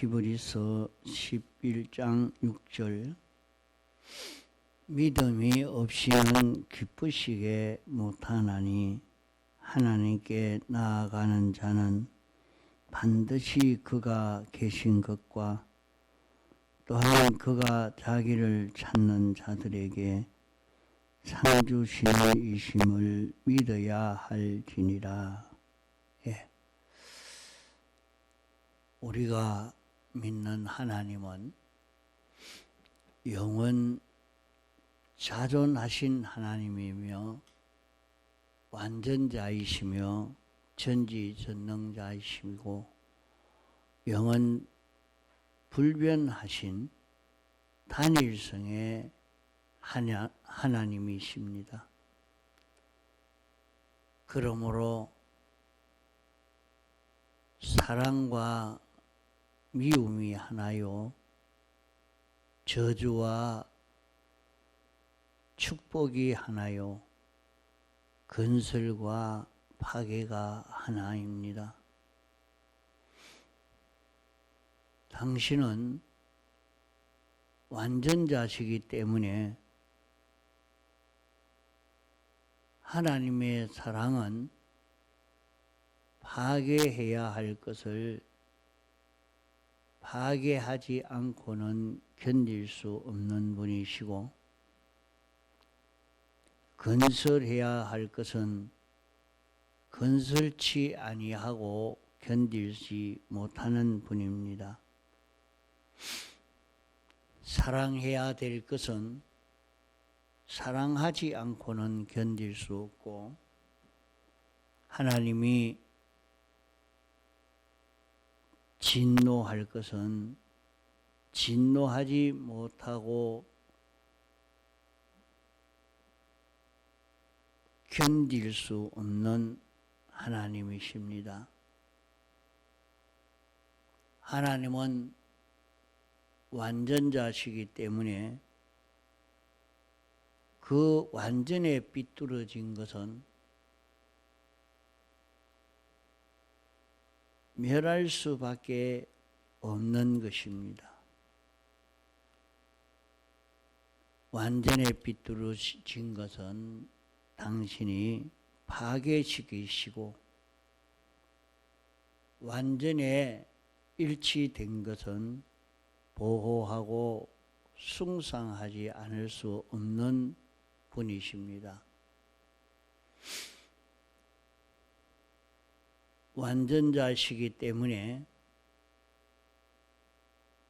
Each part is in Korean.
히브리서 11장 6절 믿음이 없이는 기쁘시게 못하나니 하나님께 나아가는 자는 반드시 그가 계신 것과 또한 그가 자기를 찾는 자들에게 상 주시는 이심을 믿어야 할지니라. 우리가 믿는 하나님은 영원 자존하신 하나님이며 완전자이시며 전지전능자이시고 영원 불변하신 단일성의 하나님이십니다. 그러므로 사랑과 미움이 하나요, 저주와 축복이 하나요, 건설과 파괴가 하나입니다. 당신은 완전자시기 때문에 하나님의 사랑은 파괴해야 할 것을 파괴하지 않고는 견딜 수 없는 분이시고, 건설해야 할 것은 건설치 아니하고 견딜지 못하는 분입니다. 사랑해야 될 것은 사랑하지 않고는 견딜 수 없고, 하나님이 진노할 것은 진노하지 못하고 견딜 수 없는 하나님이십니다. 하나님은 완전자시기 때문에 그 완전에 삐뚤어진 것은 멸할 수밖에 없는 것입니다. 완전에 삐뚤어진 것은 당신이 파괴시키시고, 완전에 일치된 것은 보호하고 숭상하지 않을 수 없는 분이십니다. 완전자시기 때문에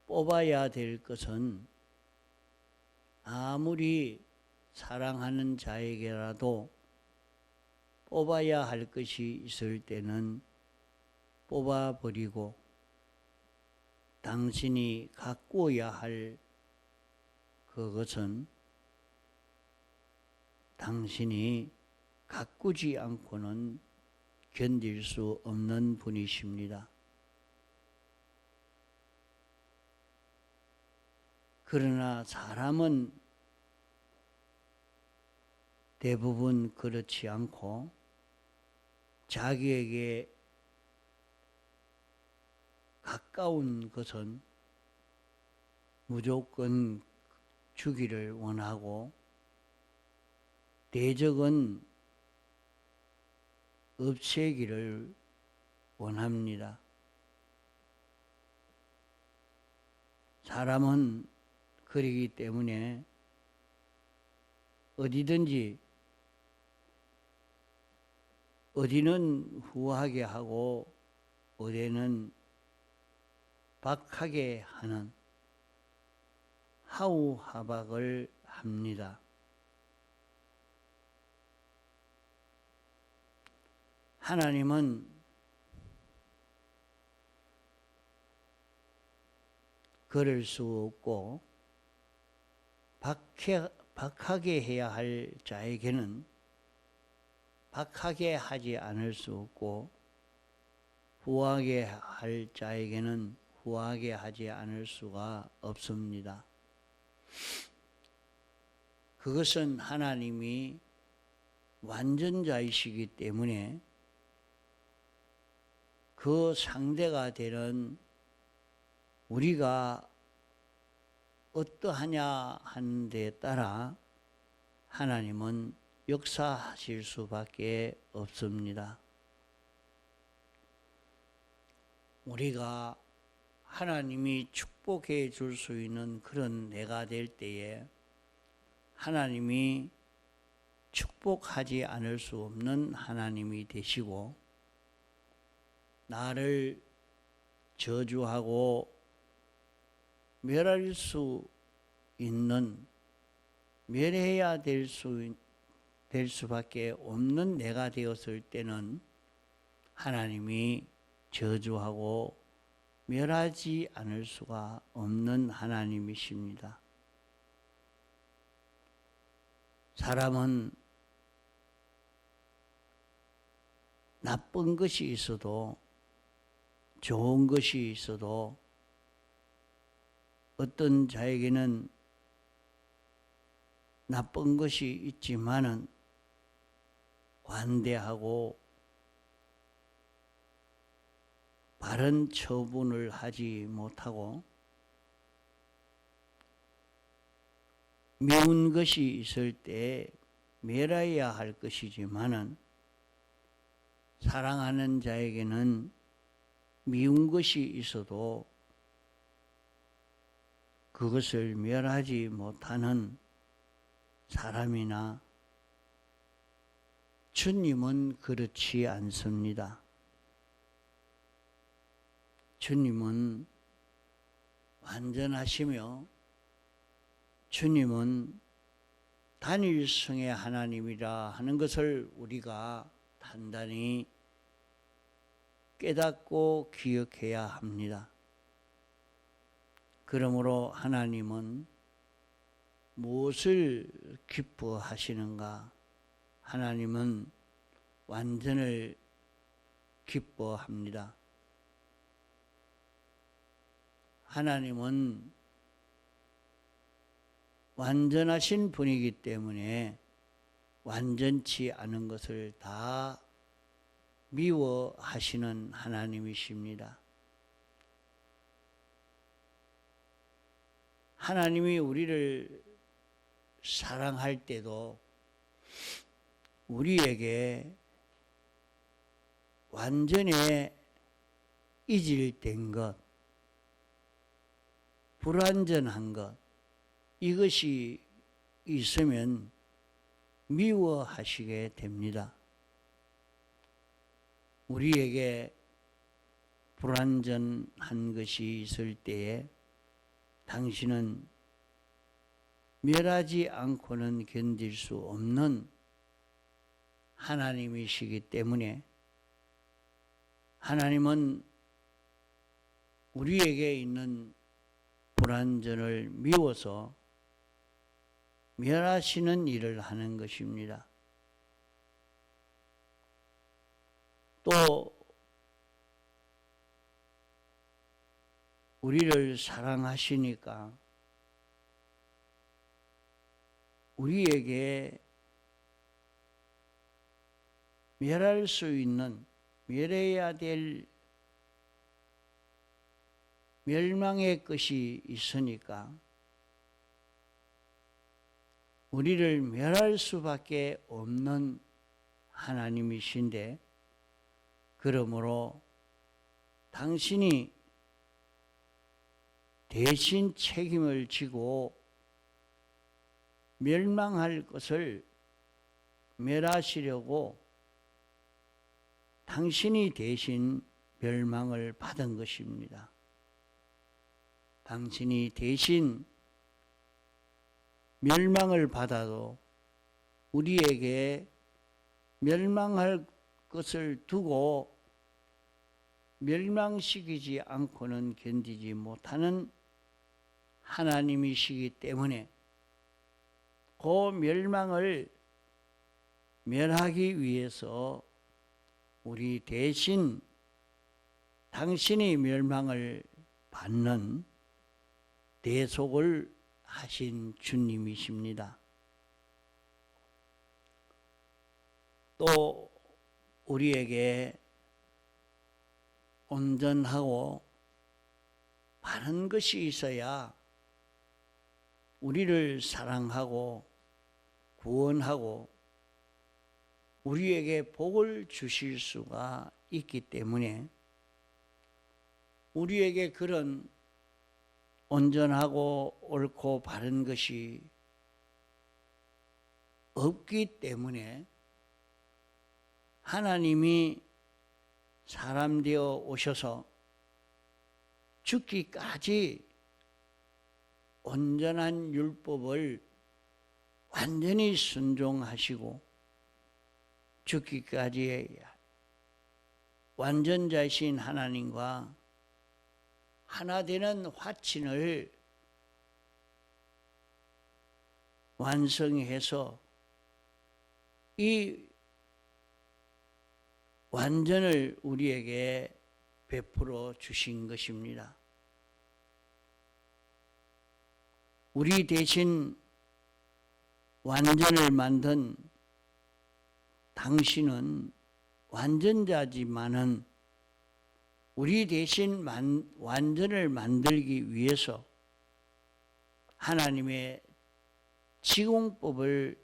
뽑아야 될 것은 아무리 사랑하는 자에게라도 뽑아야 할 것이 있을 때는 뽑아버리고, 당신이 가꾸어야 할 그것은 당신이 가꾸지 않고는 견딜 수 없는 분이십니다. 그러나 사람은 대부분 그렇지 않고 자기에게 가까운 것은 무조건 주기를 원하고, 대적은 없애기를 원합니다. 사람은 그러기 때문에 어디든지 어디는 후하게 하고 어디는 박하게 하는 하우하박을 합니다. 하나님은 그럴 수 없고, 박하게 해야 할 자에게는 박하게 하지 않을 수 없고, 후하게 할 자에게는 후하게 하지 않을 수가 없습니다. 그것은 하나님이 완전자이시기 때문에 그 상대가 되는 우리가 어떠하냐 하는 데에 따라 하나님은 역사하실 수밖에 없습니다. 우리가 하나님이 축복해 줄 수 있는 그런 내가 될 때에 하나님이 축복하지 않을 수 없는 하나님이 되시고 나를 저주하고 멸할 수 있는 멸해야 될 수밖에 없는 내가 되었을 때는 하나님이 저주하고 멸하지 않을 수가 없는 하나님이십니다. 사람은 나쁜 것이 있어도 좋은 것이 있어도 어떤 자에게는 나쁜 것이 있지만은 관대하고 바른 처분을 하지 못하고 미운 것이 있을 때 멸해야 할 것이지만은 사랑하는 자에게는 미운 것이 있어도 그것을 멸하지 못하는 사람이나 주님은 그렇지 않습니다. 주님은 완전하시며 주님은 단일성의 하나님이라 하는 것을 우리가 단단히 깨닫고 기억해야 합니다. 그러므로 하나님은 무엇을 기뻐하시는가? 하나님은 완전을 기뻐합니다. 하나님은 완전하신 분이기 때문에 완전치 않은 것을 다 미워하시는 하나님이십니다. 하나님이 우리를 사랑할 때도 우리에게 완전히 이질된 것, 불완전한 것, 이것이 있으면 미워하시게 됩니다. 우리에게 불완전한 것이 있을 때에 당신은 멸하지 않고는 견딜 수 없는 하나님이시기 때문에 하나님은 우리에게 있는 불완전을 미워서 멸하시는 일을 하는 것입니다. 또 우리를 사랑하시니까 우리에게 멸할 수 있는, 멸해야 될 멸망의 것이 있으니까 우리를 멸할 수밖에 없는 하나님이신데, 그러므로 당신이 대신 책임을 지고 멸망할 것을 멸하시려고 당신이 대신 멸망을 받은 것입니다. 당신이 대신 멸망을 받아도 우리에게 멸망할 것을 두고 멸망시키지 않고는 견디지 못하는 하나님이시기 때문에 그 멸망을 멸하기 위해서 우리 대신 당신이 멸망을 받는 대속을 하신 주님이십니다. 또 우리에게 온전하고 바른 것이 있어야 우리를 사랑하고 구원하고 우리에게 복을 주실 수가 있기 때문에 우리에게 그런 온전하고 옳고 바른 것이 없기 때문에 하나님이 사람 되어 오셔서 죽기까지 온전한 율법을 완전히 순종하시고 죽기까지 완전자이신 하나님과 하나 되는 화친을 완성해서 이 완전을 우리에게 베풀어 주신 것입니다. 우리 대신 완전을 만든 당신은 완전자지만은 우리 대신 완전을 만들기 위해서 하나님의 지공법을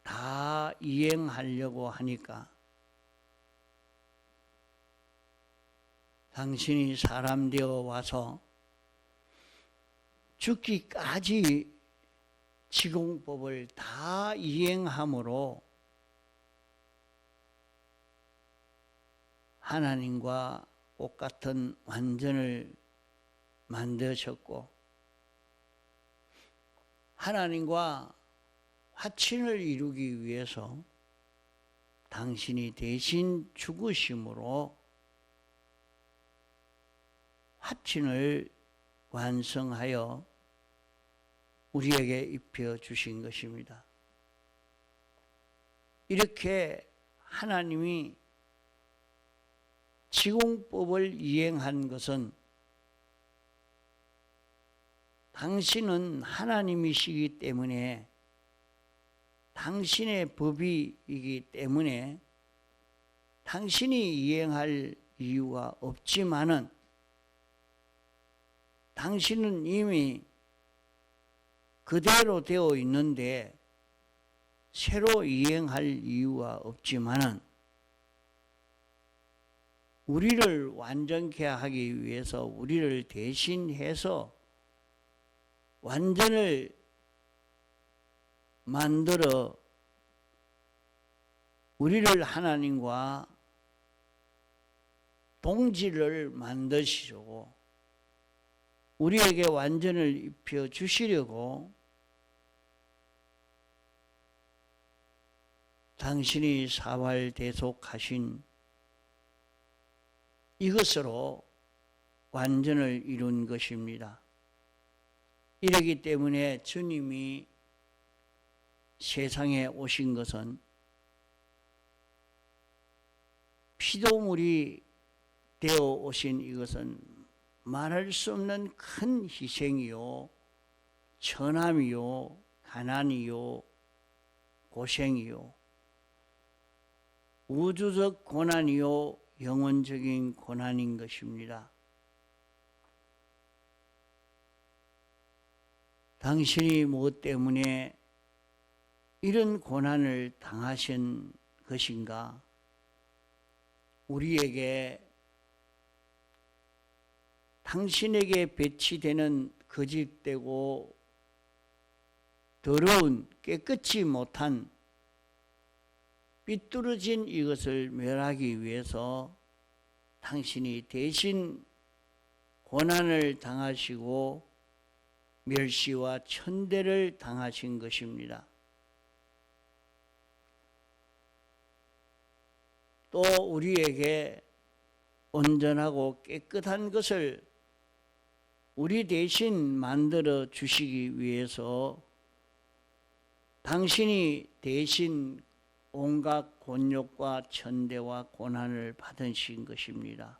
다 이행하려고 하니까 당신이 사람 되어 와서 죽기까지 지공법을 다 이행함으로 하나님과 똑같은 완전을 만드셨고 하나님과 화친을 이루기 위해서 당신이 대신 죽으심으로 화친을 완성하여 우리에게 입혀주신 것입니다. 이렇게 하나님이 지공법을 이행한 것은 당신은 하나님이시기 때문에 당신의 법이기 때문에 당신이 이행할 이유가 없지만은 당신은 이미 그대로 되어 있는데 새로 이행할 이유가 없지만은 우리를 완전케 하기 위해서 우리를 대신해서 완전을 만들어 우리를 하나님과 동질을 만드시려고 우리에게 완전을 입혀 주시려고 당신이 사활대속하신 이것으로 완전을 이룬 것입니다. 이러기 때문에 주님이 세상에 오신 것은 피조물이 되어 오신 이것은 말할 수 없는 큰 희생이요, 천함이요, 가난이요, 고생이요, 우주적 고난이요, 영혼적인 고난인 것입니다. 당신이 무엇 때문에 이런 고난을 당하신 것인가? 우리에게 당신에게 배치되는 거짓되고 더러운 깨끗이 못한 삐뚤어진 이것을 멸하기 위해서 당신이 대신 고난을 당하시고 멸시와 천대를 당하신 것입니다. 또 우리에게 온전하고 깨끗한 것을 우리 대신 만들어 주시기 위해서 당신이 대신 온갖 곤욕과 천대와 고난을 받으신 것입니다.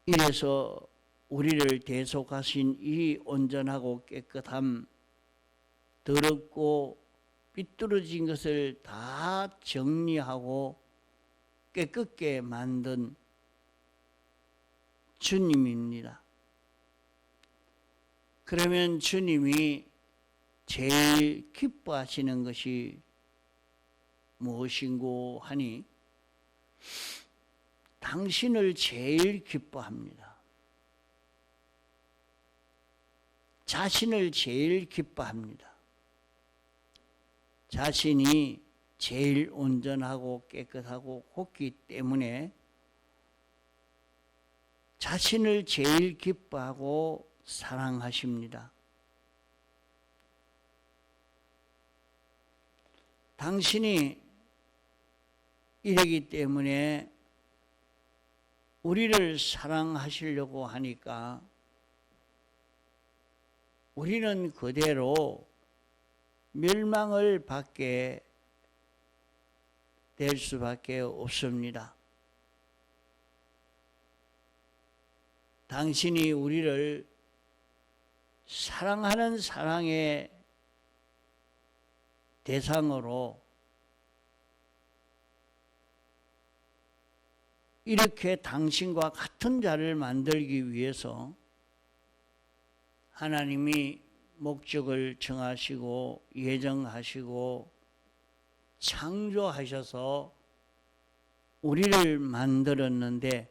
이래서 우리를 대속하신 이 온전하고 깨끗함, 더럽고 삐뚤어진 것을 다 정리하고 깨끗게 만든 주님입니다. 그러면 주님이 제일 기뻐하시는 것이 무엇인고 하니 당신을 제일 기뻐합니다. 자신을 제일 기뻐합니다. 자신이 제일 온전하고 깨끗하고 곱기 때문에 자신을 제일 기뻐하고 사랑하십니다. 당신이 이러기 때문에 우리를 사랑하시려고 하니까 우리는 그대로 멸망을 받게 될 수밖에 없습니다. 당신이 우리를 사랑하는 사랑의 대상으로 이렇게 당신과 같은 자를 만들기 위해서 하나님이 목적을 정하시고 예정하시고 창조하셔서 우리를 만들었는데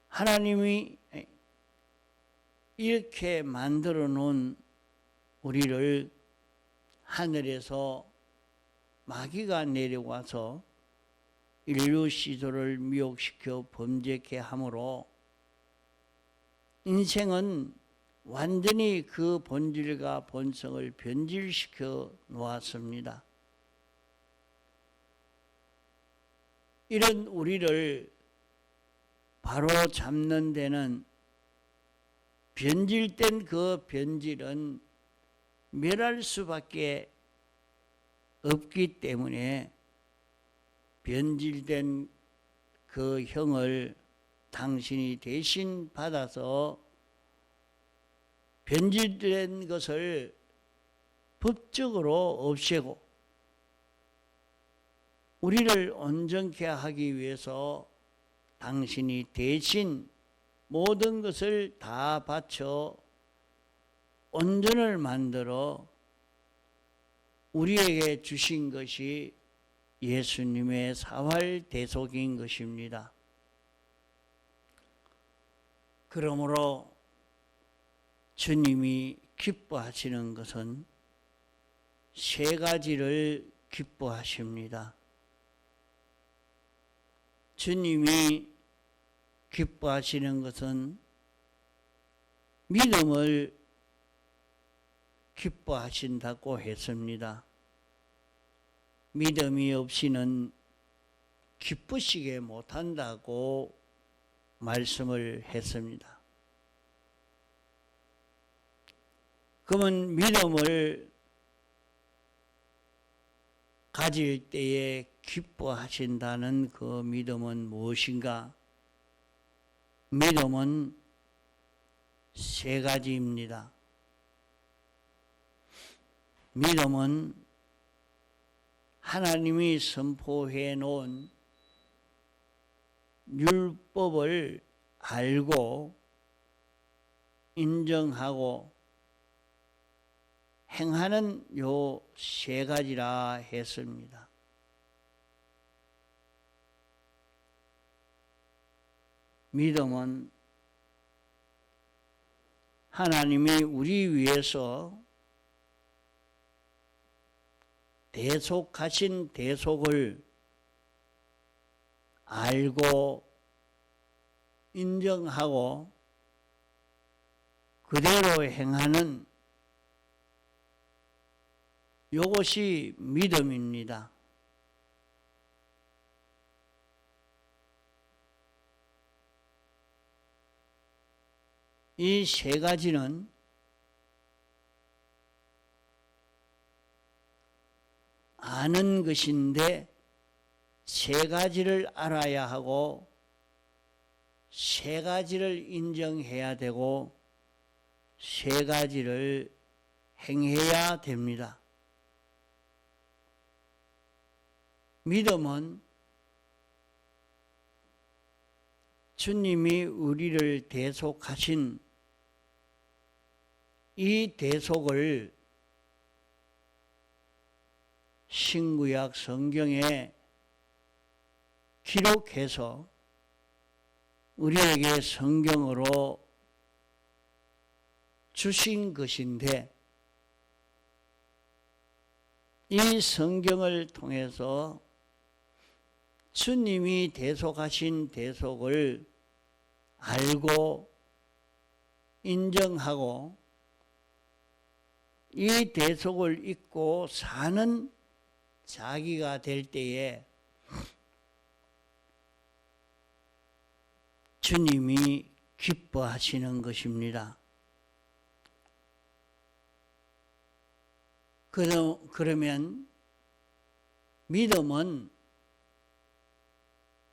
하나님이 이렇게 만들어 놓은 우리를 하늘에서 마귀가 내려와서 인류 시조를 미혹시켜 범죄케 함으로 인생은 완전히 그 본질과 본성을 변질시켜 놓았습니다. 이런 우리를 바로 잡는 데는 변질된 그 변질은 멸할 수밖에 없기 때문에 변질된 그 형을 당신이 대신 받아서 변질된 것을 법적으로 없애고 우리를 온전케 하기 위해서 당신이 대신 모든 것을 다 바쳐 온전을 만들어 우리에게 주신 것이 예수님의 사활 대속인 것입니다. 그러므로 주님이 기뻐하시는 것은 세 가지를 기뻐하십니다. 주님이 기뻐하시는 것은 믿음을 기뻐하신다고 했습니다. 믿음이 없이는 기쁘시게 못한다고 말씀을 했습니다. 그러면 믿음을 가질 때에 기뻐하신다는 그 믿음은 무엇인가? 믿음은 세 가지입니다. 믿음은 하나님이 선포해 놓은 율법을 알고 인정하고 행하는 요 세 가지라 했습니다. 믿음은 하나님이 우리 위해서 대속하신 대속을 알고 인정하고 그대로 행하는 이것이 믿음입니다. 이 세 가지는 아는 것인데 세 가지를 알아야 하고 세 가지를 인정해야 되고 세 가지를 행해야 됩니다. 믿음은 주님이 우리를 대속하신 이 대속을 신구약 성경에 기록해서 우리에게 성경으로 주신 것인데, 이 성경을 통해서 주님이 대속하신 대속을 알고 인정하고 이 대속을 잊고 사는 자기가 될 때에 주님이 기뻐하시는 것입니다. 그러면 믿음은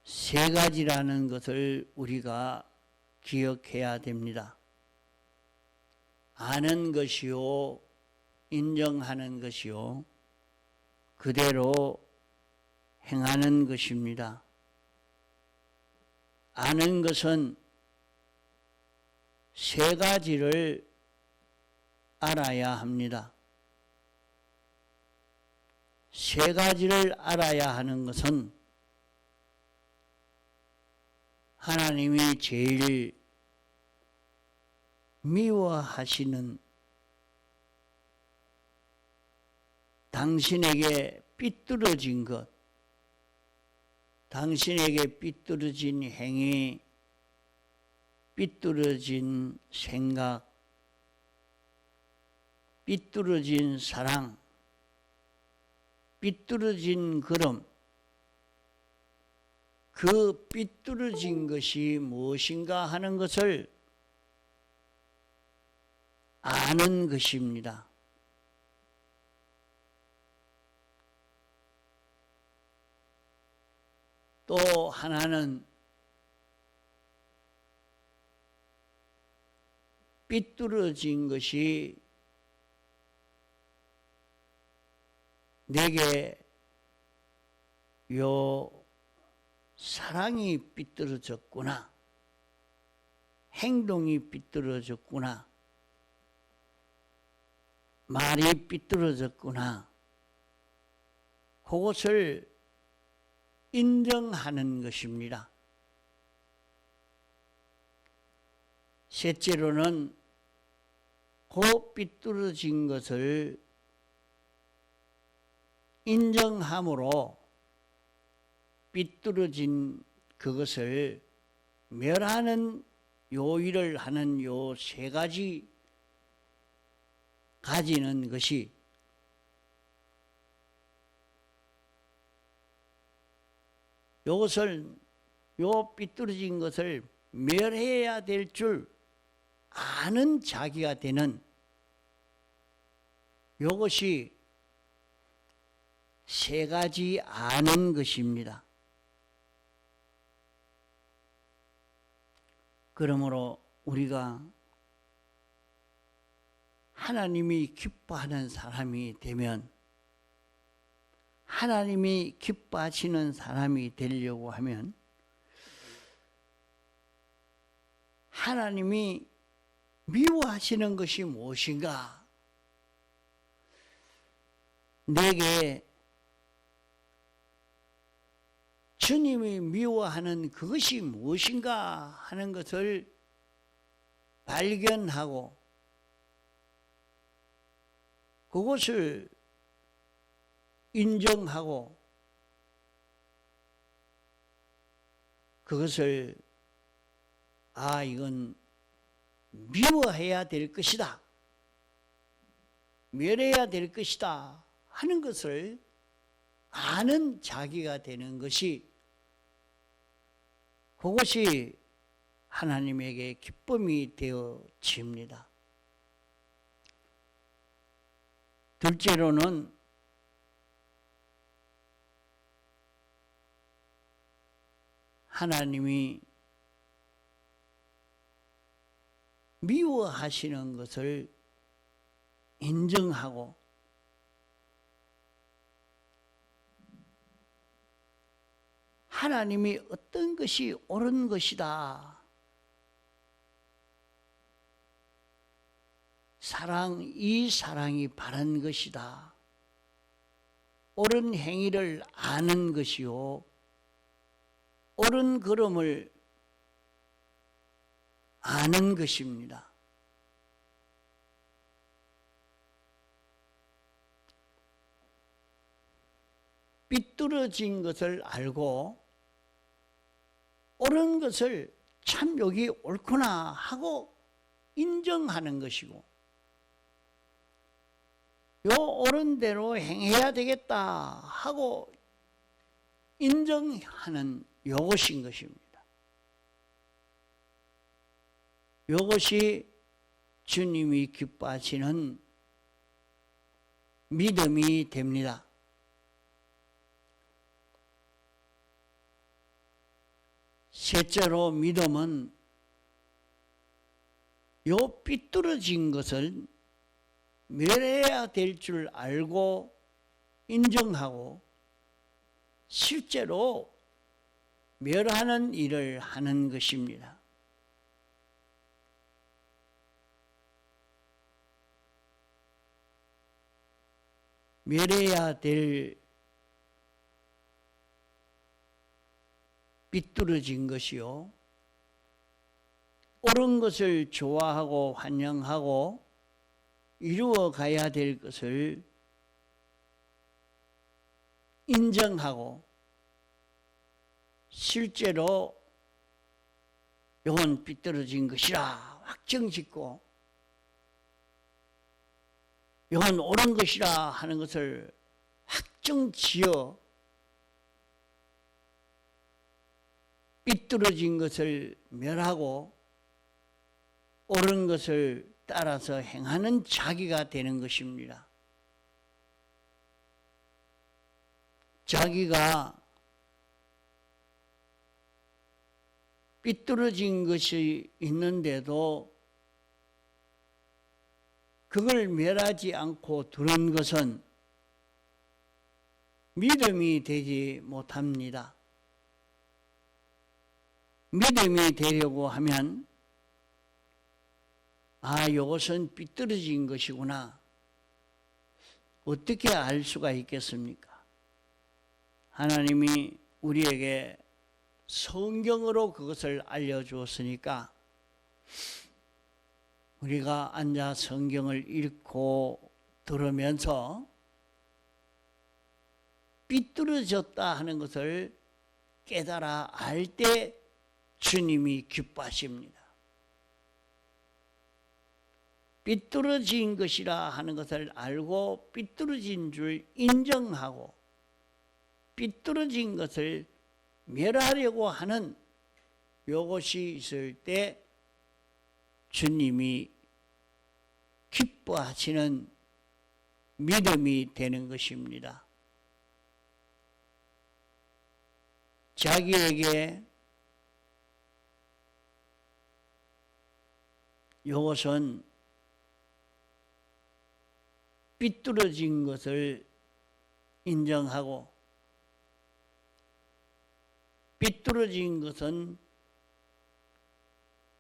세 가지라는 것을 우리가 기억해야 됩니다. 아는 것이요, 인정하는 것이요, 그대로 행하는 것입니다. 아는 것은 세 가지를 알아야 합니다. 세 가지를 알아야 하는 것은 하나님이 제일 미워하시는 당신에게 삐뚤어진 것, 당신에게 삐뚤어진 행위, 삐뚤어진 생각, 삐뚤어진 사랑, 삐뚤어진 걸음, 그 삐뚤어진 것이 무엇인가 하는 것을 아는 것입니다. 또 하나는 삐뚤어진 것이 내게 사랑이 삐뚤어졌구나, 행동이 삐뚤어졌구나, 말이 삐뚤어졌구나, 그것을 인정하는 것입니다. 셋째로는 그 삐뚤어진 것을 인정함으로 삐뚤어진 그것을 멸하는 요일을 하는 요 세 가지 가지는 것이 요 삐뚤어진 것을 멸해야 될 줄 아는 자기가 되는 요것이 세 가지 아는 것입니다. 그러므로 우리가 하나님이 기뻐하는 사람이 되면, 하나님이 기뻐하시는 사람이 되려고 하면 하나님이 미워하시는 것이 무엇인가, 내게 주님이 미워하는 그것이 무엇인가 하는 것을 발견하고 그것을 인정하고 그것을 이건 미워해야 될 것이다, 멸해야 될 것이다 하는 것을 아는 자기가 되는 것이, 그것이 하나님에게 기쁨이 되어집니다. 둘째로는 하나님이 미워하시는 것을 인정하고 하나님이 어떤 것이 옳은 것이다. 이 사랑이 바른 것이다. 옳은 행위를 아는 것이요. 옳은 걸음을 아는 것입니다. 삐뚤어진 것을 알고 옳은 것을 참 여기 옳구나 하고 인정하는 것이고, 요 옳은 대로 행해야 되겠다 하고 인정하는 요것인 것입니다. 요것이 주님이 기뻐하시는 믿음이 됩니다. 셋째로 믿음은 요 삐뚤어진 것을 멸해야 될 줄 알고 인정하고 실제로 멸하는 일을 하는 것입니다. 멸해야 될 삐뚤어진 것이요, 옳은 것을 좋아하고 환영하고 이루어 가야 될 것을 인정하고 실제로 이건 삐뚤어진 것이라 확정짓고 이건 옳은 것이라 하는 것을 확정지어 삐뚤어진 것을 멸하고 옳은 것을 따라서 행하는 자기가 되는 것입니다. 자기가 삐뚤어진 것이 있는데도 그걸 멸하지 않고 두는 것은 믿음이 되지 못합니다. 믿음이 되려고 하면 이것은 삐뚤어진 것이구나. 어떻게 알 수가 있겠습니까? 하나님이 우리에게 성경으로 그것을 알려주었으니까 우리가 앉아 성경을 읽고 들으면서 삐뚤어졌다 하는 것을 깨달아 알 때 주님이 기뻐하십니다. 삐뚤어진 것이라 하는 것을 알고 삐뚤어진 줄 인정하고 삐뚤어진 것을 멸하려고 하는 이것이 있을 때 주님이 기뻐하시는 믿음이 되는 것입니다. 자기에게 이것은 삐뚤어진 것을 인정하고 삐뚤어진 것은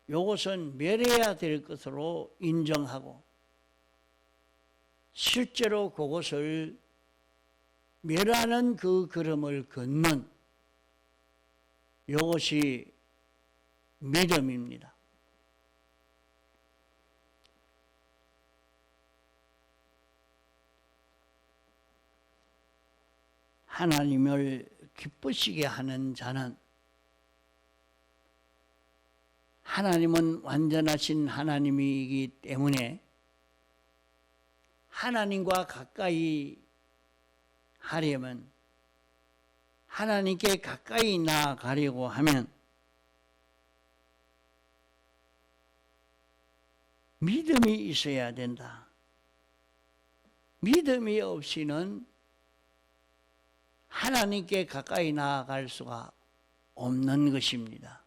이것은 멸해야 될 것으로 인정하고 실제로 그것을 멸하는 그 걸음을 걷는 이것이 믿음입니다. 하나님을 기쁘시게 하는 자는 하나님은 완전하신 하나님이기 때문에 하나님과 가까이 하려면 하나님께 가까이 나아가려고 하면 믿음이 있어야 된다. 믿음이 없이는 하나님께 가까이 나아갈 수가 없는 것입니다.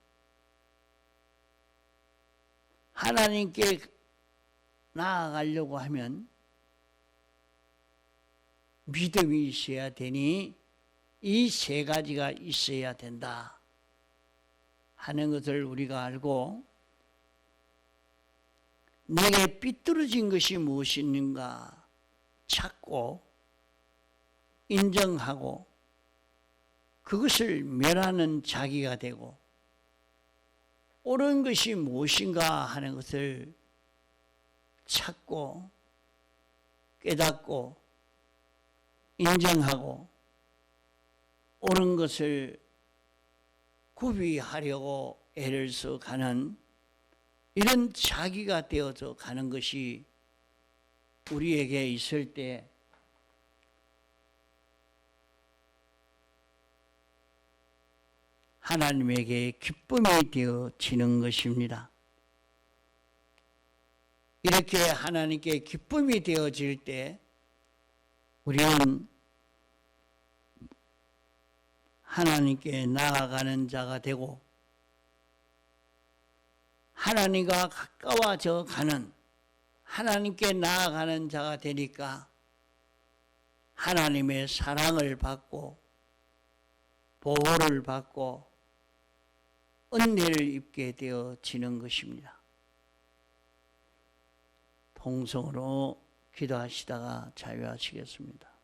하나님께 나아가려고 하면 믿음이 있어야 되니 이 세 가지가 있어야 된다 하는 것을 우리가 알고, 내게 삐뚤어진 것이 무엇인가 찾고 인정하고 그것을 멸하는 자기가 되고, 옳은 것이 무엇인가 하는 것을 찾고 깨닫고 인정하고 옳은 것을 구비하려고 애를 써 가는 이런 자기가 되어서 가는 것이 우리에게 있을 때 하나님에게 기쁨이 되어지는 것입니다. 이렇게 하나님께 기쁨이 되어질 때 우리는 하나님께 나아가는 자가 되고 하나님과 가까워져 가는, 하나님께 나아가는 자가 되니까 하나님의 사랑을 받고 보호를 받고 은혜를 입게 되어지는 것입니다. 통성으로 기도하시다가 자유하시겠습니다.